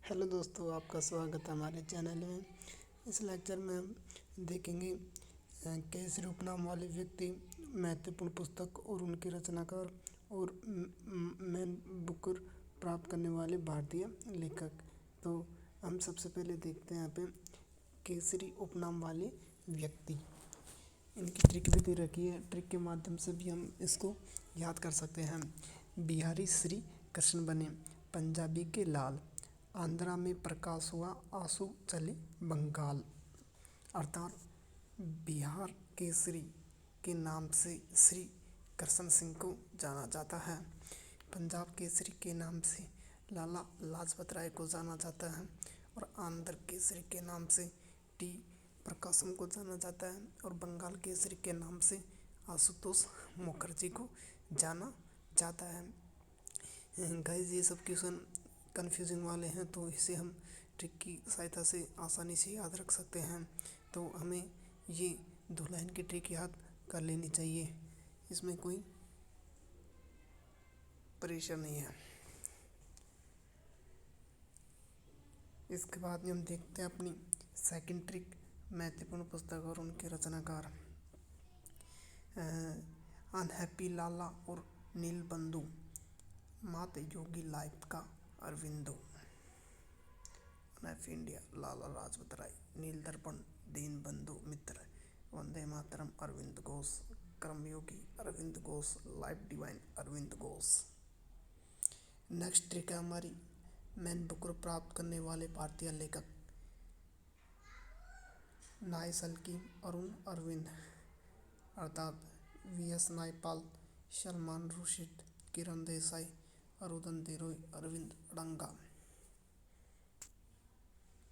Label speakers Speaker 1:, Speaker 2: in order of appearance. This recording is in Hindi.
Speaker 1: हेलो दोस्तों, आपका स्वागत है हमारे चैनल में। इस लेक्चर में हम देखेंगे केसरी उपनाम वाले व्यक्ति, महत्वपूर्ण पुस्तक और उनके रचनाकार और मैन बुकर प्राप्त करने वाले भारतीय लेखक। तो हम सबसे पहले देखते हैं यहाँ पे केसरी उपनाम वाले व्यक्ति। इनकी ट्रिक भी दे रखी है, ट्रिक के माध्यम से भी हम इसको याद कर सकते हैं। बिहारी श्री कृष्ण बने पंजाबी के लाल, आंध्रा में प्रकाश हुआ आंसू चले बंगाल। अर्थात बिहार केसरी के नाम से श्री कृष्ण सिंह को जाना जाता है, पंजाब केसरी के नाम से लाला लाजपत राय को जाना जाता है और आंध्र केसरी के नाम से टी प्रकाशम को जाना जाता है और बंगाल केसरी के नाम से आशुतोष मुखर्जी को जाना जाता है। गाइस, ये सब क्वेश्चन कन्फ्यूजिंग वाले हैं, तो इसे हम ट्रिक की सहायता से आसानी से याद रख सकते हैं। तो हमें ये 2 लाइन की ट्रिक याद कर लेनी चाहिए, इसमें कोई परेशानी नहीं है। इसके बाद में हम देखते हैं अपनी सेकंड ट्रिक, महत्वपूर्ण पुस्तक और उनके रचनाकार। अनहैप्पी लाला और नील बंधु, मात योगी लाइफ का Aurobindo. Unhappy India Lala Lajpat Rai, Neel Darpan Dinabandhu Mitra, Vande Mataram Arvind Ghosh, Karmayogi Arvind Ghosh, life divine Arvind Ghosh. Next trick है हमारी मैन बुकर प्राप्त करने वाले भारतीय लेखक। नाय सल्की अरुण अरविंद, अर्थात वी.एस. नायपाल, सलमान रुशिद, किरण देसाई, अरुंधति रॉय, अरविंद अडंगा।